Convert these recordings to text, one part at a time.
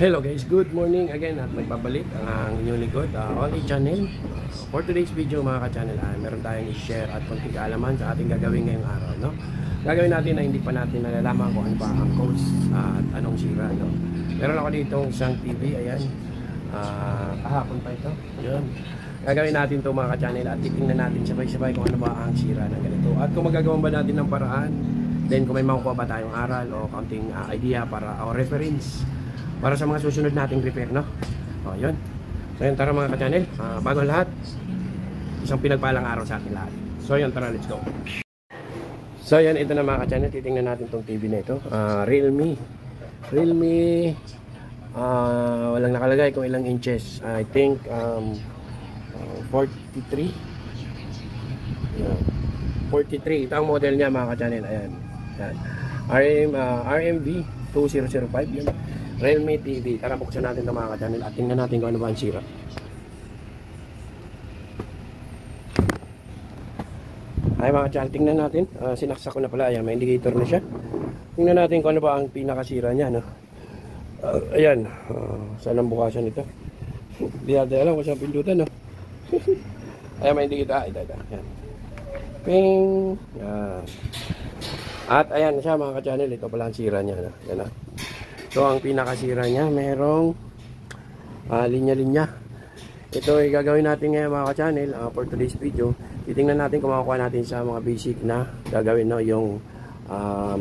Hello guys, good morning again at nagbabalik ang inyong likod, Only Channel. For today's video mga ka-channel, meron tayong i-share at konting kaalaman sa ating gagawin ngayong araw, no? Gagawin natin na hindi pa natin nalalaman kung ano pa ang codes at anong sira, no? Meron ako dito isang TV, ayan, kahapon pa ito, yun. Gagawin natin ito mga ka-channel at titingnan natin sabay-sabay kung ano ba ang sira ng ganito at kung magagawan ba natin ng paraan, then kung may makukuha ba tayong aral o counting idea para o reference para sa mga susunod nating repair, no? O, yun. So, yun, tara mga ka-channel. Bago lahat, isang pinagpalang araw sa ating lahat. So, yun, tara, let's go. So, yan, ito na mga ka-channel. Titingnan natin tong TV na ito. Realme. Walang nakalagay kung ilang inches. I think, 43. Yeah. 43. Ito ang model niya mga ka-channel. Ayan. Ayan. RMB 2005. Yun. Realme TV. Tara, buksan natin ito mga ka-channel at tingnan natin kung ano ba ang sira. Ay mga ka-channel, tingnan natin. Sinaksak ko na pala. Ayan, may indicator na siya. Tingnan natin kung ano ba ang pinakasira niya, no? Ayan. Saan ang bukasan ito? Hindi natin alam kung saan pindutan, no? Ayan, may indicator. Ito. Ayan. Ping! Ayan. At ayan siya mga ka-channel. Ito pala ang sira niya, no? Ayan, no? So, ang pinakasira niya, merong linya-linya. Ito ay gagawin natin ngayon mga ka-channel for today's video. Titingnan natin kung makukuha natin sa mga basic na gagawin, no? Yung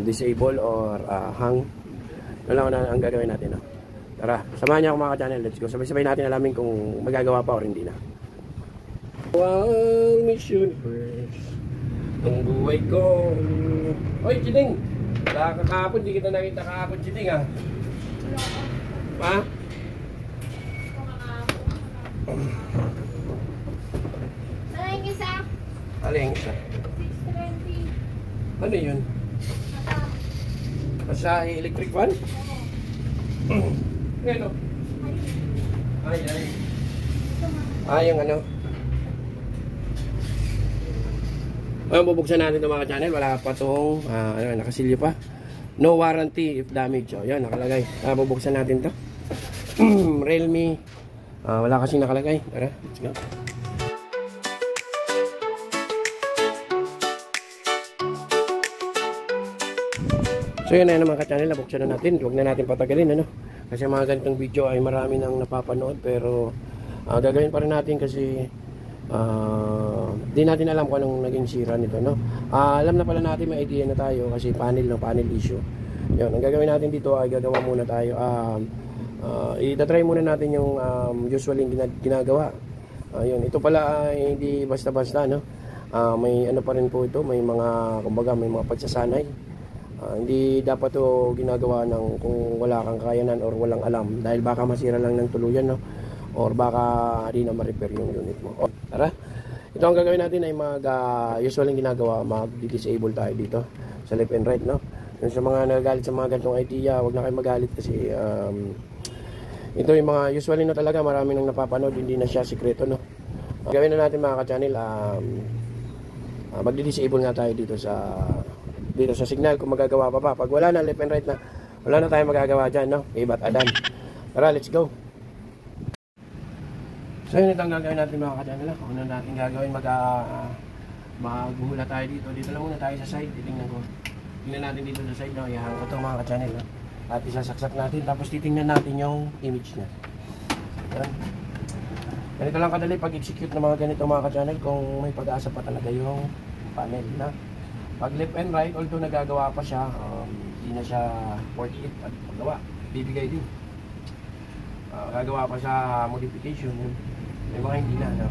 disable or hang. Ano lang ang gagawin natin, no? Tara, samahan niyo ako mga ka-channel. Let's go. Sabay-sabay natin alamin kung magagawa pa o hindi na. One mission first. Ang buhay ko. Oy, Chiding! Kahapon, di kita nakita kahapon, Chiding, ha? Ha? Aling isa. Aling isa. 620. Ano yun? Sa electric fan? Ano? Ay. Yung ano? Ayun, bubuksan natin ito mga channel. Wala pa itong, nakasilyo pa. No warranty if damage. O, yan, nakalagay. Bubuksan natin ito. Realme. Wala kasing nakalagay. Tara, let's go. So, yun na mga ka-channel. Buksan na natin. Huwag na natin patagalin, ano? Kasi mga ganitong video ay marami nang napapanood. Pero, gagawin pa rin natin kasi di natin alam kung anong naging sira nito, no? Alam na pala natin, may idea na tayo kasi panel issue. Yun, ang gagawin natin dito ay gagawa muna tayo. Itatry muna natin yung usually ginagawa. Yun, ito pala ay hindi basta-basta, no? May ano pa rin po ito, may mga, kumbaga, may mga pagsasanay. Hindi dapat to ginagawa ng kung wala kang kayanan or walang alam dahil baka masira lang ng tuluyan, no? Or baka di na ma-repair yung unit mo. Tara, ito ang gagawin natin ay usually ginagawa, mag-disable tayo dito sa left and right, no? Yung sa mga nagagalit sa mga ganitong idea, wag na kayo magalit kasi ito yung mga usually na talaga marami nang napapanood, hindi na siya sikreto, no? Gawin na natin mga ka-channel, mag-disable nga tayo dito sa signal kung magagawa pa ba. Pag wala na left and right na, wala na tayong magagawa dyan, no? Ibat adan. Tara, let's go. So yun, ito ang gagawin natin mga ka-channel. Kung ano natin gagawin, maghula tayo dito. Dito lang muna tayo sa side. Titingnan natin dito sa side, no? Ihang ko ito mga ka-channel, no? At isasaksak natin. Tapos titingnan natin yung image niya. Yan. Ganito lang kadali pag-execute ng mga ganito mga ka-channel kung may pag-asa pa talaga yung panel, na pag left and right, although nagagawa pa siya, hindi na siya worth it at paggawa. Bibigay din. Gagawa pa sa modification. May mga hindi na, no?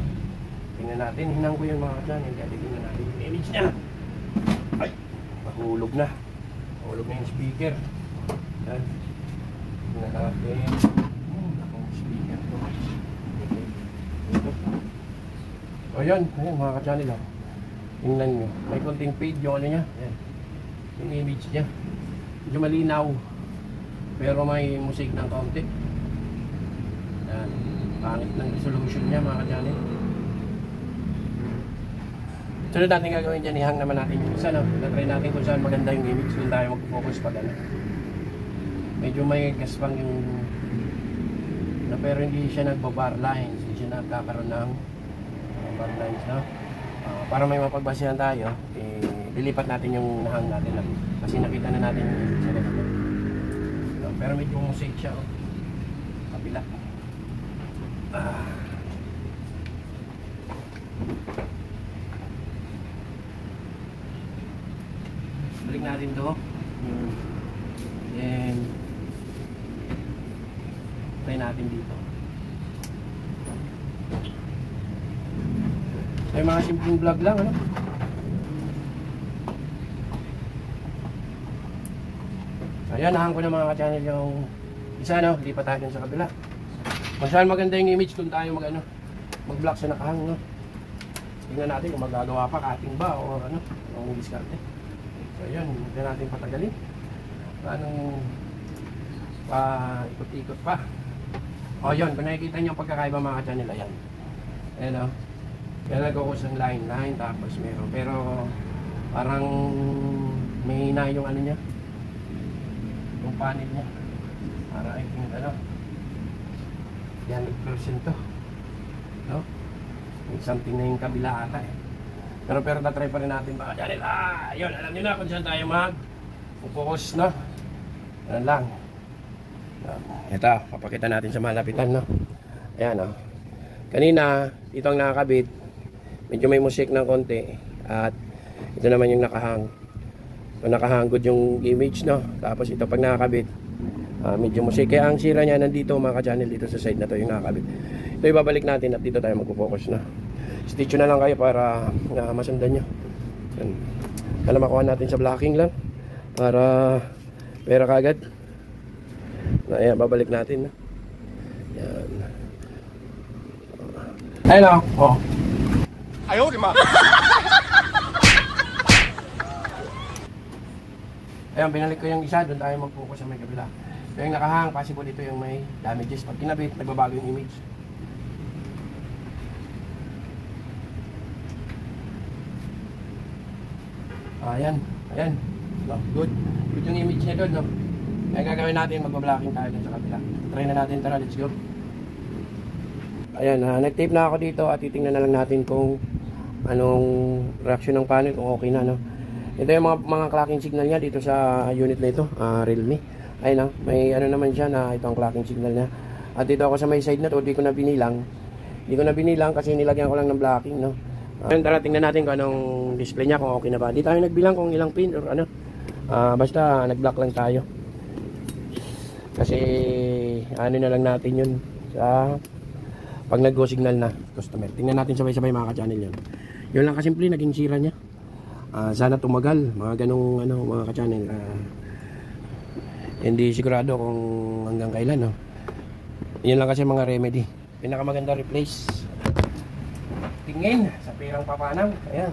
Tingnan natin, hinang ko yung mga ka-channel. Kaya tingnan natin yung image niya. Ay! Mahulog na. Mahulog na yung speaker. Yan. Tingnan natin. Akong speaker to. Ito. O yan, mga ka-channel, oh. Tingnan nyo. May konting fade yung ano niya. Yan. Yung image niya. Medyo malinaw. Pero may musik ng kaunti. Yan. Pangit ng resolution niya mga ka-channel. Sunod natin gagawin dyan, ihang naman natin yung isa, no? Natry natin kung saan maganda yung image, doon tayo mag-focus pag ano. Medyo may gaspang yung na pero hindi siya nagbabar lines, hindi siya nagkakaroon ng bar lines, no? Para may mapagbasehan tayo, lilipat natin yung nahang natin lang. Kasi nakita na natin yung sa ganito. Pero medyo mosaic siya, oh. Kabila. Balik natin to. Then try natin dito. Ay, mga simpleng vlog lang, ano? Ayan, nahan ko na mga ka-channel yung isa, no? Lipat tayo dun sa kabila. Masyadong maganda yung image kung tayo mag-block sa nakahang, no? Tingnan natin kung magagawa pa, cutting ba, o ano, ang diskarte. So, yun, hindi natin patagalin. Anong ikot-ikot pa. O, yun, kung nakikita nyo ang pagkakaiba mga ka-channel, ayan. Ayan, no? Kaya nag-uus ang line, tapos meron. Pero, parang may hina yung ano niya. Yung panel niya. Para I think, ano, yan, 100% to. No? May something na yung kabila ata, eh. Pero tatry pa rin natin mga channel. Yun, alam nyo na kung saan tayo mag-focus, no? Yan lang. Ito, papakita natin sa malapitan, no? Ayan, no? Kanina, dito ang nakakabit. Medyo may musik ng konti. At ito naman yung nakahang. So, nakahangod yung image, no? Tapos ito pag nakakabit, medyo musik. Kaya ang sira niya nandito mga ka-channel, dito sa side na to yung nakakabit. Ito ibabalik natin at dito tayo magpo-focus, no? Stitch na lang kayo para masundan nyo. Kala makuha natin sa blocking lang para pera kagad. Ayan, babalik natin, no? Yan. Ayun, oh. Ayaw, di ma. Ayun, binalik ko yung isa, doon tayo mag-focus sa may kabila. So yung nakahang, possible ito yung may damages. Pag kinabit, nagbabago yung image. Ayan. No, good yung image niya doon, no? Kaya gagawin natin, magbablocking tayo doon sa kabila. Try na natin, tara, let's go. Ayan, nag-tape na ako dito at titingnan na lang natin kung anong reaction ng panel, kung okay na, no? Ito yung mga clocking signal niya dito sa unit na ito, Realme. Ayun, may ano naman siya na ito ang clocking signal niya. At dito ako sa may side na to, di ko na binilang. Hindi ko na binilang kasi nilagyan ko lang ng blocking, no? Ayun, tara, tingnan natin kung anong display niya, kung okay na ba. Di tayo nagbilang kung ilang pin or ano. Basta nag-block lang tayo. Kasi ano na lang natin yun sa pag nag-go signal na customer. Tingnan natin sabay-sabay mga ka-channel yun. Yun lang kasimple, naging sira niya. Sana tumagal, mga ganong ano, mga ka-channel. Hindi sigurado kung hanggang kailan, no? Yun lang kasi mga remedy. Pinakamaganda replace. Tingin sa perang papanaw. Ayan.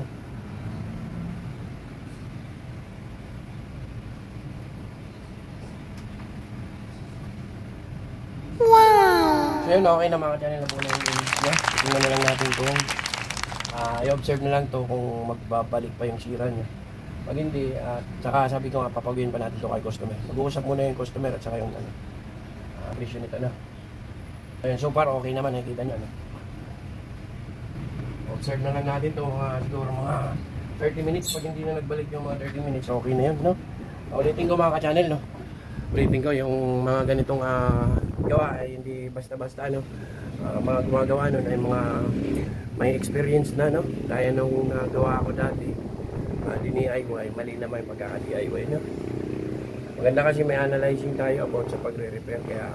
So yun, okay na mga channel na po na yung image niya. Tingnan na lang natin kung i-observe na lang to kung magbabalik pa yung sira niya. Pag hindi, saka sabi ko nga, papagawin pa natin to kay customer. Mag-uusap muna yung customer at saka yung presyo nito na. Ayun, so far okay naman, nakikita nyo, no? Observe na lang natin to siguro mga 30 minutes. Pag hindi na nagbalik yung mga 30 minutes, okay na yan, no? Ulitin ko mga ka-channel, no? Ulitin ko yung mga ganitong gawa ay hindi basta-basta, no? Mga gumagawa nun ay mga may experience na, no? Kaya nung nagawa ko dati, DIY, mali naman yung pagkaka-DIY, no? Maganda kasi may analyzing tayo about sa pagre-repair, kaya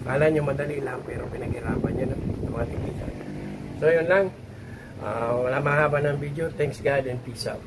kala nyo madali lang pero pinaghirapan nyo, no? Sa mga technician. So yun lang, wala mahaba ng video. Thanks God and peace out.